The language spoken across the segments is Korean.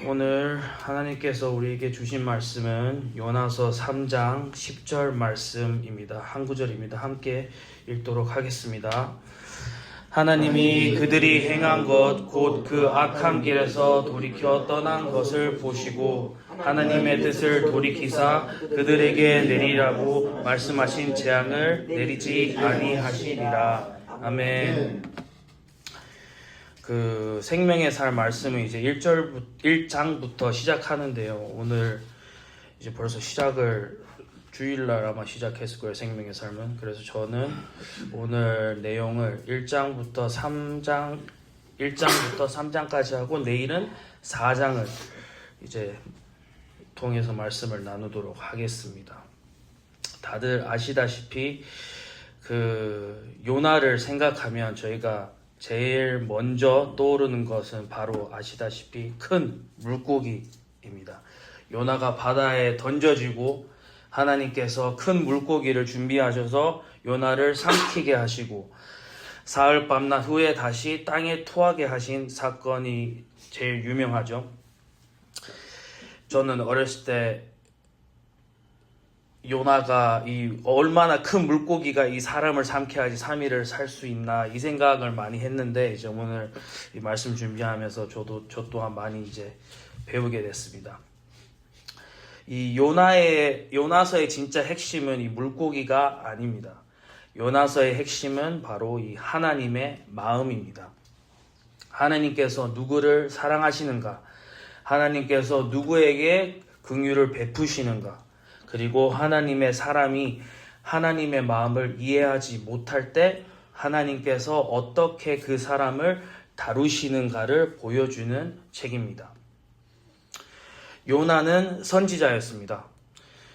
오늘 하나님께서 우리에게 주신 말씀은 요나서 3장 10절 말씀입니다. 한 구절입니다. 함께 읽도록 하겠습니다. 하나님이 그들이 행한 것 곧 그 악한 길에서 돌이켜 떠난 것을 보시고 하나님의 뜻을 돌이키사 그들에게 내리라고 말씀하신 재앙을 내리지 아니하시리라. 아멘. 그 생명의 살 말씀은 이제 1장부터 시작하는데요. 오늘 이제 벌써 주일날 아마 시작했을 거예요. 생명의 삶은. 그래서 저는 오늘 내용을 1장부터 3장까지 하고 내일은 4장을 이제 통해서 말씀을 나누도록 하겠습니다. 다들 아시다시피 그 요나를 생각하면 저희가 제일 먼저 떠오르는 것은 바로 아시다시피 큰 물고기입니다. 요나가 바다에 던져지고 하나님께서 큰 물고기를 준비하셔서 요나를 삼키게 하시고 사흘 밤낮 후에 다시 땅에 토하게 하신 사건이 제일 유명하죠. 저는 어렸을 때 요나가 이 얼마나 큰 물고기가 이 사람을 삼켜야지 3일을 살 수 있나 이 생각을 많이 했는데 이제 오늘 이 말씀 준비하면서 저 또한 많이 이제 배우게 됐습니다. 이 요나서의 진짜 핵심은 이 물고기가 아닙니다. 요나서의 핵심은 바로 이 하나님의 마음입니다. 하나님께서 누구를 사랑하시는가? 하나님께서 누구에게 긍휼을 베푸시는가? 그리고 하나님의 사람이 하나님의 마음을 이해하지 못할 때 하나님께서 어떻게 그 사람을 다루시는가를 보여주는 책입니다. 요나는 선지자였습니다.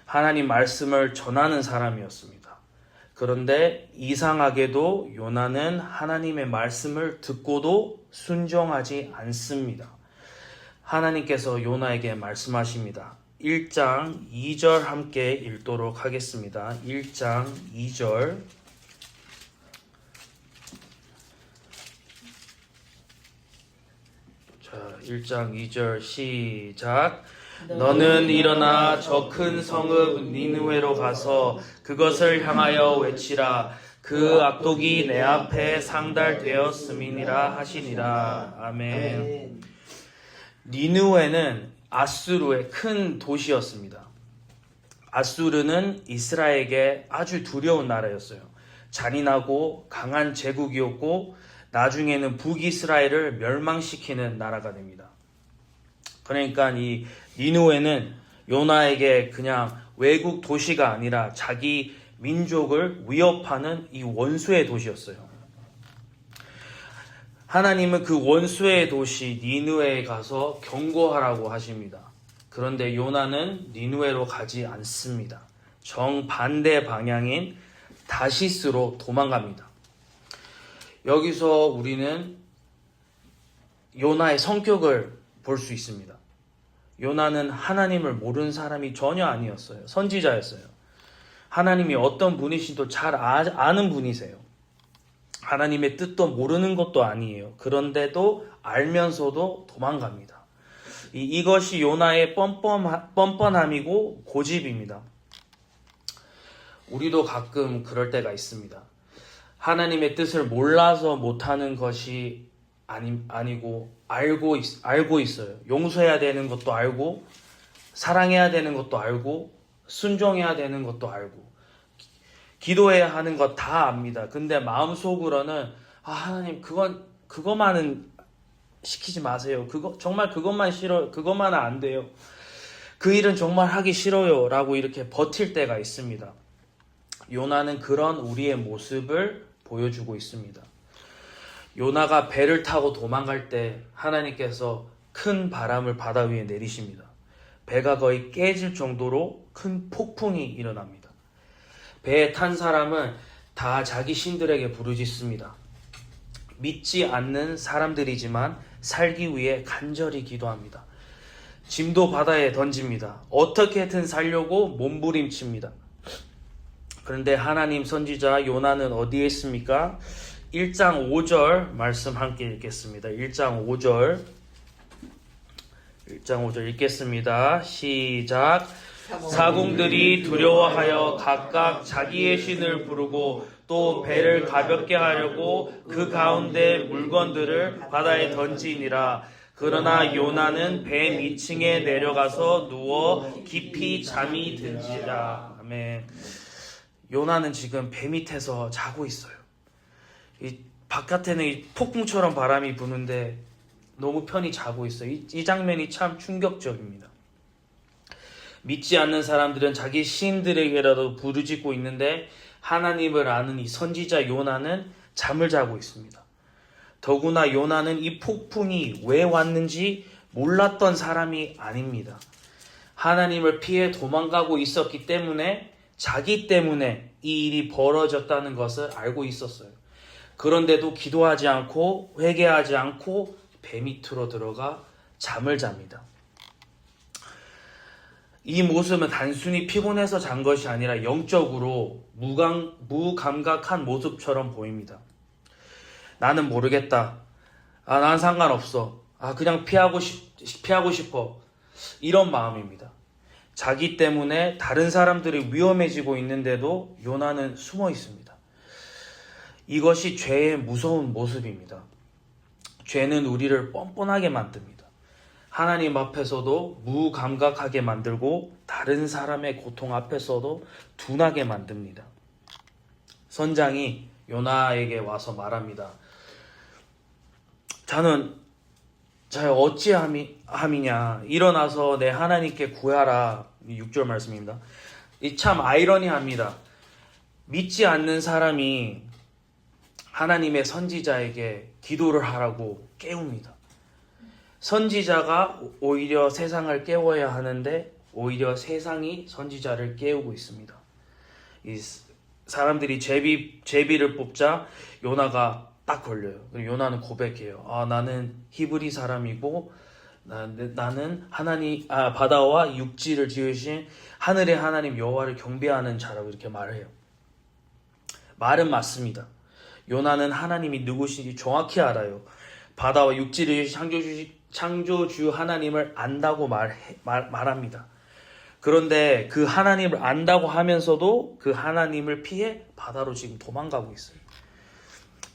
하나님 말씀을 전하는 사람이었습니다. 그런데 이상하게도 요나는 하나님의 말씀을 듣고도 순종하지 않습니다. 하나님께서 요나에게 말씀하십니다. 1장 2절 함께 읽도록 하겠습니다. 1장 2절. 자, 1장 2절 시작. 너는 일어나 저 큰 성읍 니느웨로 가서 그것을 향하여 외치라. 그 악독이 내 앞에 상달되었음이니라 하시니라. 아멘. 니느웨는 아수르의 큰 도시였습니다. 아수르는 이스라엘에게 아주 두려운 나라였어요. 잔인하고 강한 제국이었고 나중에는 북이스라엘을 멸망시키는 나라가 됩니다. 그러니까 이 니느웨는 요나에게 그냥 외국 도시가 아니라 자기 민족을 위협하는 이 원수의 도시였어요. 하나님은 그 원수의 도시 니느웨에 가서 경고하라고 하십니다. 그런데 요나는 니느웨로 가지 않습니다. 정반대 방향인 다시스로 도망갑니다. 여기서 우리는 요나의 성격을 볼 수 있습니다. 요나는 하나님을 모르는 사람이 전혀 아니었어요. 선지자였어요. 하나님이 어떤 분이신도 잘 아는 분이세요. 하나님의 뜻도 모르는 것도 아니에요. 그런데도 알면서도 도망갑니다. 이것이 요나의 뻔뻔함이고 고집입니다. 우리도 가끔 그럴 때가 있습니다. 하나님의 뜻을 몰라서 못하는 것이 아니고 알고 있어요. 용서해야 되는 것도 알고 사랑해야 되는 것도 알고 순종해야 되는 것도 알고 기도해야 하는 것 다 압니다. 근데 마음속으로는 하나님 그것만은 시키지 마세요. 정말 그것만 싫어요. 그것만은 안 돼요. 그 일은 정말 하기 싫어요. 라고 이렇게 버틸 때가 있습니다. 요나는 그런 우리의 모습을 보여주고 있습니다. 요나가 배를 타고 도망갈 때 하나님께서 큰 바람을 바다 위에 내리십니다. 배가 거의 깨질 정도로 큰 폭풍이 일어납니다. 배에 탄 사람은 다 자기 신들에게 부르짖습니다. 믿지 않는 사람들이지만 살기 위해 간절히 기도합니다. 짐도 바다에 던집니다. 어떻게든 살려고 몸부림칩니다. 그런데 하나님 선지자 요나는 어디에 있습니까? 1장 5절 말씀 함께 읽겠습니다. 1장 5절 1장 5절 읽겠습니다. 시작. 사공들이 두려워하여 각각 자기의 신을 부르고 또 배를 가볍게 하려고 그 가운데 물건들을 바다에 던지니라. 그러나 요나는 배 밑층에 내려가서 누워 깊이 잠이 들지라. 아멘. 요나는 지금 배 밑에서 자고 있어요. 이 바깥에는 이 폭풍처럼 바람이 부는데 너무 편히 자고 있어요. 이 장면이 참 충격적입니다. 믿지 않는 사람들은 자기 신들에게라도 부르짖고 있는데 하나님을 아는 이 선지자 요나는 잠을 자고 있습니다. 더구나 요나는 이 폭풍이 왜 왔는지 몰랐던 사람이 아닙니다. 하나님을 피해 도망가고 있었기 때문에 자기 때문에 이 일이 벌어졌다는 것을 알고 있었어요. 그런데도 기도하지 않고 회개하지 않고 배 밑으로 들어가 잠을 잡니다. 이 모습은 단순히 피곤해서 잔 것이 아니라 영적으로 무감각한 모습처럼 보입니다. 나는 모르겠다. 난 상관없어. 그냥 피하고 싶어. 이런 마음입니다. 자기 때문에 다른 사람들이 위험해지고 있는데도 요나는 숨어 있습니다. 이것이 죄의 무서운 모습입니다. 죄는 우리를 뻔뻔하게 만듭니다. 하나님 앞에서도 무감각하게 만들고 다른 사람의 고통 앞에서도 둔하게 만듭니다. 선장이 요나에게 와서 말합니다. 자는 어찌함이냐. 일어나서 내 하나님께 구하라. 6절 말씀입니다. 이 참 아이러니합니다. 믿지 않는 사람이 하나님의 선지자에게 기도를 하라고 깨웁니다. 선지자가 오히려 세상을 깨워야 하는데 오히려 세상이 선지자를 깨우고 있습니다. 이 사람들이 제비를 뽑자 요나가 딱 걸려요. 요나는 고백해요. 나는 히브리 사람이고 나는 바다와 육지를 지으신 하늘의 하나님 여호와를 경배하는 자라고 이렇게 말해요. 말은 맞습니다. 요나는 하나님이 누구신지 정확히 알아요. 바다와 육지를 창조주 하나님을 안다고 말합니다. 그런데 그 하나님을 안다고 하면서도 그 하나님을 피해 바다로 지금 도망가고 있어요.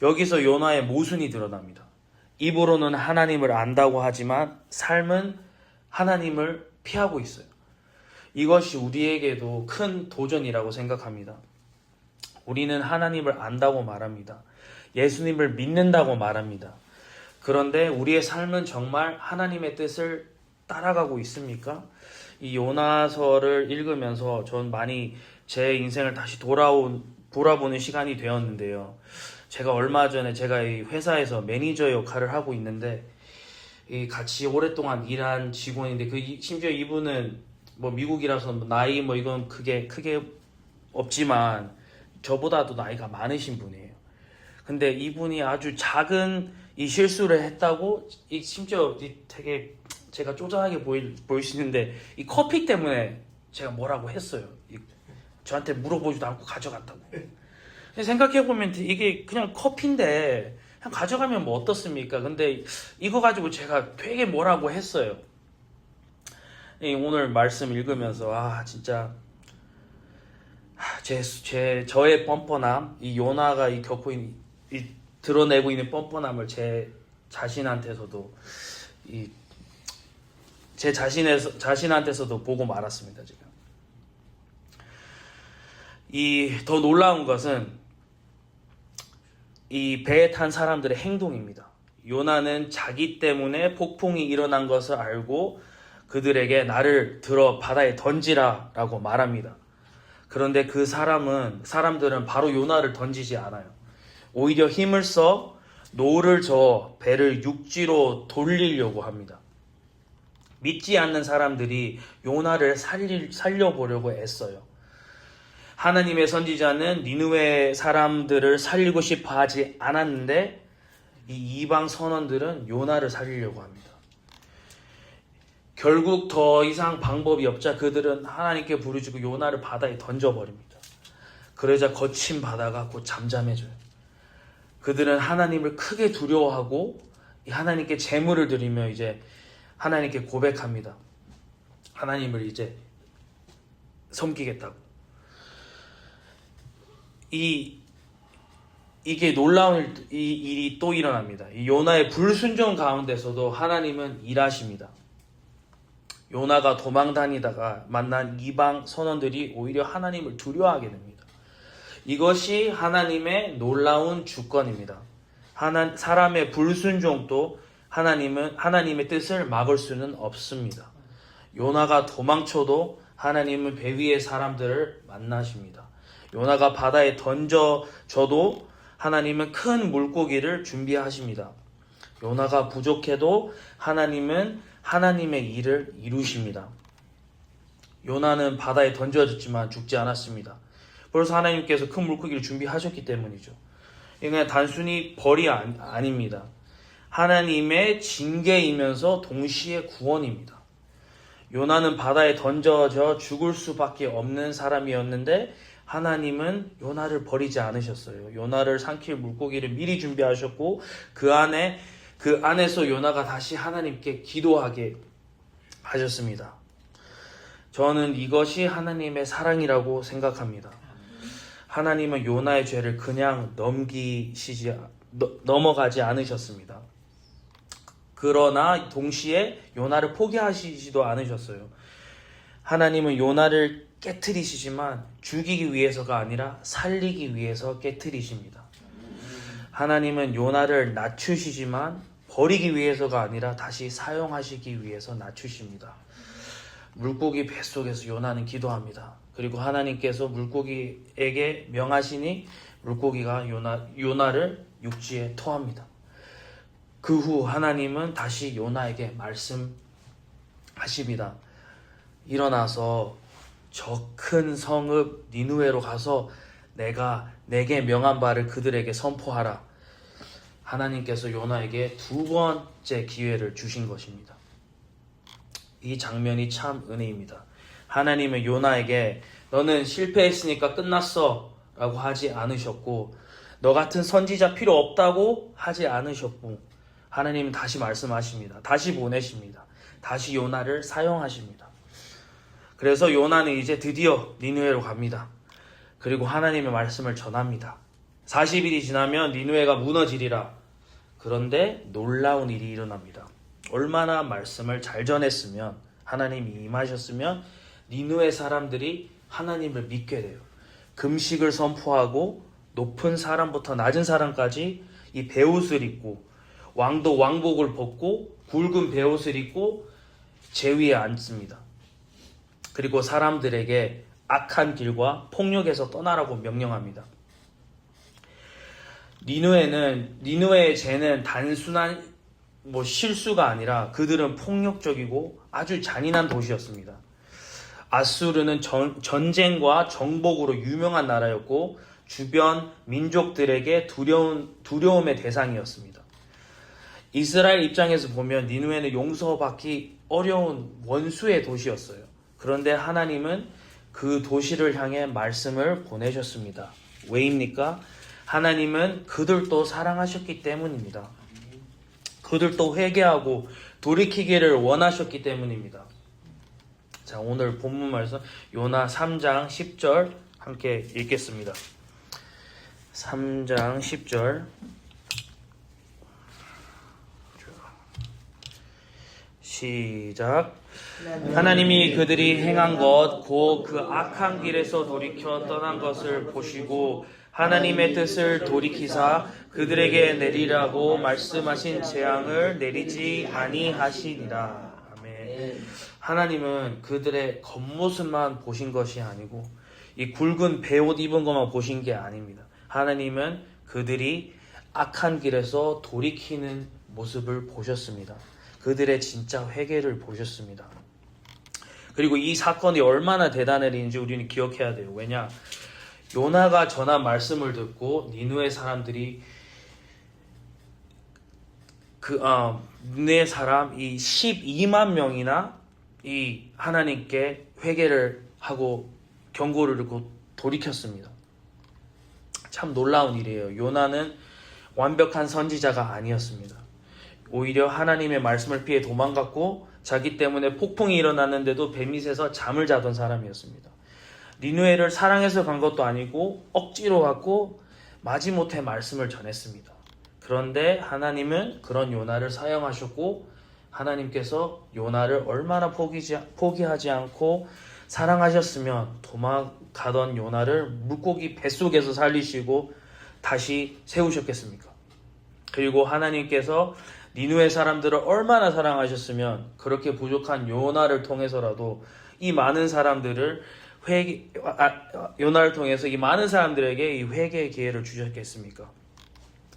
여기서 요나의 모순이 드러납니다. 입으로는 하나님을 안다고 하지만 삶은 하나님을 피하고 있어요. 이것이 우리에게도 큰 도전이라고 생각합니다. 우리는 하나님을 안다고 말합니다. 예수님을 믿는다고 말합니다. 그런데 우리의 삶은 정말 하나님의 뜻을 따라가고 있습니까? 이 요나서를 읽으면서 전 많이 제 인생을 다시 돌아보는 시간이 되었는데요. 제가 얼마 전에 제가 이 회사에서 매니저 역할을 하고 있는데 같이 오랫동안 일한 직원인데 심지어 이분은 미국이라서 나이 이건 크게 없지만 저보다도 나이가 많으신 분이에요. 근데 이분이 아주 작은 이 실수를 했다고 심지어 되게 제가 쪼잔하게 보이시는데 이 커피 때문에 제가 뭐라고 했어요. 저한테 물어보지도 않고 가져갔다고. 생각해보면 이게 그냥 커피인데 그냥 가져가면 뭐 어떻습니까? 근데 이거 가지고 제가 되게 뭐라고 했어요. 오늘 말씀 읽으면서 진짜 저의 뻔뻔함, 이 요나가 겪고 있는 드러내고 있는 뻔뻔함을 제 자신한테서도 제 자신한테서도 보고 말았습니다. 지금 더 놀라운 것은 이 배에 탄 사람들의 행동입니다. 요나는 자기 때문에 폭풍이 일어난 것을 알고 그들에게 나를 들어 바다에 던지라 라고 말합니다. 그런데 사람들은 바로 요나를 던지지 않아요. 오히려 힘을 써 노를 저어 배를 육지로 돌리려고 합니다. 믿지 않는 사람들이 요나를 살려보려고 애써요. 하나님의 선지자는 니느웨 사람들을 살리고 싶어 하지 않았는데 이 이방 선원들은 요나를 살리려고 합니다. 결국 더 이상 방법이 없자 그들은 하나님께 부르짖고 요나를 바다에 던져버립니다. 그러자 거친 바다가 곧 잠잠해져요. 그들은 하나님을 크게 두려워하고 하나님께 제물을 드리며 이제 하나님께 고백합니다. 하나님을 이제 섬기겠다고. 이게 놀라운 일이 또 일어납니다. 이 요나의 불순종 가운데서도 하나님은 일하십니다. 요나가 도망 다니다가 만난 이방 선원들이 오히려 하나님을 두려워하게 됩니다. 이것이 하나님의 놀라운 주권입니다. 사람의 불순종도 하나님의 뜻을 막을 수는 없습니다. 요나가 도망쳐도 하나님은 배 위의 사람들을 만나십니다. 요나가 바다에 던져져도 하나님은 큰 물고기를 준비하십니다. 요나가 부족해도 하나님은 하나님의 일을 이루십니다. 요나는 바다에 던져졌지만 죽지 않았습니다. 벌써 하나님께서 큰 물고기를 준비하셨기 때문이죠. 이건 단순히 벌이 아닙니다. 하나님의 징계이면서 동시에 구원입니다. 요나는 바다에 던져져 죽을 수밖에 없는 사람이었는데 하나님은 요나를 버리지 않으셨어요. 요나를 삼킬 물고기를 미리 준비하셨고 그 안에서 요나가 다시 하나님께 기도하게 하셨습니다. 저는 이것이 하나님의 사랑이라고 생각합니다. 하나님은 요나의 죄를 그냥 넘어가지 않으셨습니다. 그러나 동시에 요나를 포기하시지도 않으셨어요. 하나님은 요나를 깨트리시지만 죽이기 위해서가 아니라 살리기 위해서 깨트리십니다. 하나님은 요나를 낮추시지만 버리기 위해서가 아니라 다시 사용하시기 위해서 낮추십니다. 물고기 뱃속에서 요나는 기도합니다. 그리고 하나님께서 물고기에게 명하시니 물고기가 요나를 육지에 토합니다. 그 후 하나님은 다시 요나에게 말씀하십니다. 일어나서 저 큰 성읍 니느웨로 가서 내가 내게 명한 바를 그들에게 선포하라. 하나님께서 요나에게 두 번째 기회를 주신 것입니다. 이 장면이 참 은혜입니다. 하나님은 요나에게 너는 실패했으니까 끝났어 라고 하지 않으셨고 너 같은 선지자 필요 없다고 하지 않으셨고 하나님은 다시 말씀하십니다. 다시 보내십니다. 다시 요나를 사용하십니다. 그래서 요나는 이제 드디어 니느웨로 갑니다. 그리고 하나님의 말씀을 전합니다. 40일이 지나면 니느웨가 무너지리라. 그런데 놀라운 일이 일어납니다. 얼마나 말씀을 잘 전했으면 하나님이 임하셨으면 니느웨 사람들이 하나님을 믿게 돼요. 금식을 선포하고 높은 사람부터 낮은 사람까지 이 베옷을 입고 왕도 왕복을 벗고 굵은 베옷을 입고 제위에 앉습니다. 그리고 사람들에게 악한 길과 폭력에서 떠나라고 명령합니다. 니느웨의 죄는 단순한 실수가 아니라 그들은 폭력적이고 아주 잔인한 도시였습니다. 아수르는 전쟁과 정복으로 유명한 나라였고 주변 민족들에게 두려움의 대상이었습니다. 이스라엘 입장에서 보면 니느웨는 용서받기 어려운 원수의 도시였어요. 그런데 하나님은 그 도시를 향해 말씀을 보내셨습니다. 왜입니까? 하나님은 그들도 사랑하셨기 때문입니다. 그들도 회개하고 돌이키기를 원하셨기 때문입니다. 자, 오늘 본문 말씀 요나 3장 10절 함께 읽겠습니다. 3장 10절 시작. 하나님이 그들이 행한 것 곧 그 악한 길에서 돌이켜 떠난 것을 보시고 하나님의 뜻을 돌이키사 그들에게 내리라고 말씀하신 재앙을 내리지 아니하시니라. 아멘. 하나님은 그들의 겉모습만 보신 것이 아니고 이 굵은 베옷 입은 것만 보신 게 아닙니다. 하나님은 그들이 악한 길에서 돌이키는 모습을 보셨습니다. 그들의 진짜 회개를 보셨습니다. 그리고 이 사건이 얼마나 대단한 일인지 우리는 기억해야 돼요. 왜냐? 요나가 전한 말씀을 듣고 니느웨 사람들이 니느웨 사람 이 12만 명이나 이 하나님께 회개를 하고 경고를 듣고 돌이켰습니다. 참 놀라운 일이에요. 요나는 완벽한 선지자가 아니었습니다. 오히려 하나님의 말씀을 피해 도망갔고 자기 때문에 폭풍이 일어났는데도 뱀밑에서 잠을 자던 사람이었습니다. 니느웨를 사랑해서 간 것도 아니고 억지로 갔고 마지못해 말씀을 전했습니다. 그런데 하나님은 그런 요나를 사용하셨고 하나님께서 요나를 얼마나 포기하지 않고 사랑하셨으면 도망가던 요나를 물고기 뱃속에서 살리시고 다시 세우셨겠습니까? 그리고 하나님께서 니느웨 사람들을 얼마나 사랑하셨으면 그렇게 부족한 요나를 통해서라도 이 많은 사람들을 요나를 통해서 이 많은 사람들에게 이 회개의 기회를 주셨겠습니까?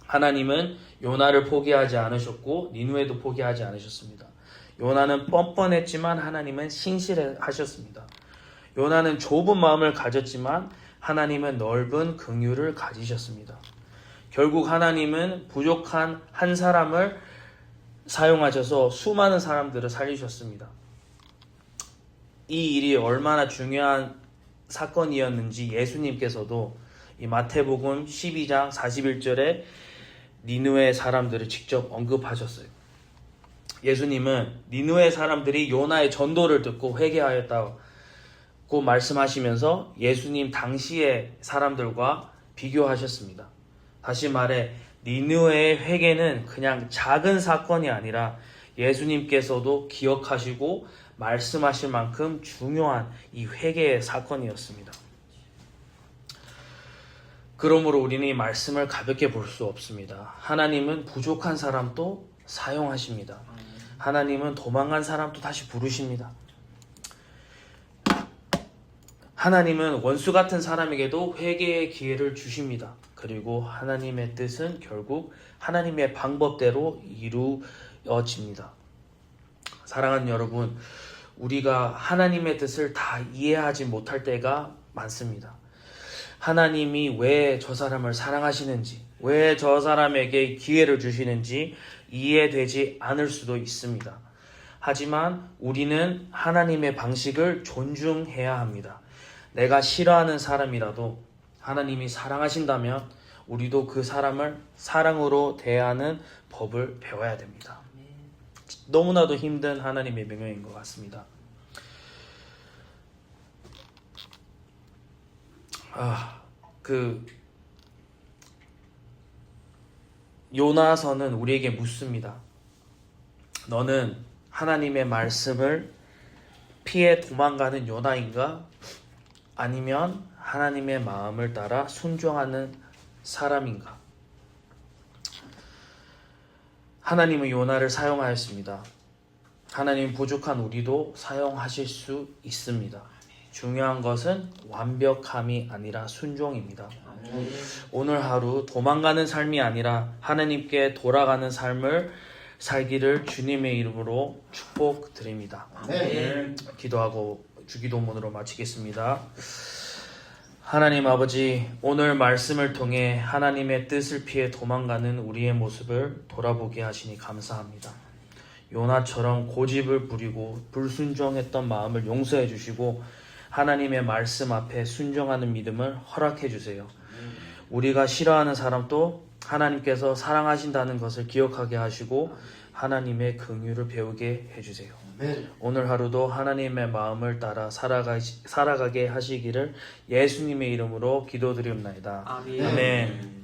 하나님은 요나를 포기하지 않으셨고 니느웨도 포기하지 않으셨습니다. 요나는 뻔뻔했지만 하나님은 신실하셨습니다. 요나는 좁은 마음을 가졌지만 하나님은 넓은 긍휼을 가지셨습니다. 결국 하나님은 부족한 한 사람을 사용하셔서 수많은 사람들을 살리셨습니다. 이 일이 얼마나 중요한 사건이었는지 예수님께서도 이 마태복음 12장 41절에 니느웨 사람들을 직접 언급하셨어요. 예수님은 니느웨 사람들이 요나의 전도를 듣고 회개하였다고 말씀하시면서 예수님 당시의 사람들과 비교하셨습니다. 다시 말해 니느웨의 회개는 그냥 작은 사건이 아니라 예수님께서도 기억하시고 말씀하실 만큼 중요한 이 회개의 사건이었습니다. 그러므로 우리는 이 말씀을 가볍게 볼 수 없습니다. 하나님은 부족한 사람도 사용하십니다. 하나님은 도망간 사람도 다시 부르십니다. 하나님은 원수 같은 사람에게도 회개의 기회를 주십니다. 그리고 하나님의 뜻은 결국 하나님의 방법대로 이루어집니다. 사랑하는 여러분, 우리가 하나님의 뜻을 다 이해하지 못할 때가 많습니다. 하나님이 왜 저 사람을 사랑하시는지, 왜 저 사람에게 기회를 주시는지 이해되지 않을 수도 있습니다. 하지만 우리는 하나님의 방식을 존중해야 합니다. 내가 싫어하는 사람이라도 하나님이 사랑하신다면 우리도 그 사람을 사랑으로 대하는 법을 배워야 됩니다. 너무나도 힘든 하나님의 명령인 것 같습니다. 요나서는 우리에게 묻습니다. 너는 하나님의 말씀을 피해 도망가는 요나인가? 아니면 하나님의 마음을 따라 순종하는 사람인가? 하나님은 요나를 사용하였습니다. 하나님 부족한 우리도 사용하실 수 있습니다. 중요한 것은 완벽함이 아니라 순종입니다. 오늘 하루 도망가는 삶이 아니라 하나님께 돌아가는 삶을 살기를 주님의 이름으로 축복드립니다. 기도하고 주기도문으로 마치겠습니다. 하나님 아버지, 오늘 말씀을 통해 하나님의 뜻을 피해 도망가는 우리의 모습을 돌아보게 하시니 감사합니다. 요나처럼 고집을 부리고 불순종했던 마음을 용서해 주시고 하나님의 말씀 앞에 순종하는 믿음을 허락해 주세요. 우리가 싫어하는 사람도 하나님께서 사랑하신다는 것을 기억하게 하시고 하나님의 긍휼을 배우게 해주세요. 오늘 하루도 하나님의 마음을 따라 살아가게 하시기를 예수님의 이름으로 기도드리옵나이다. 아멘.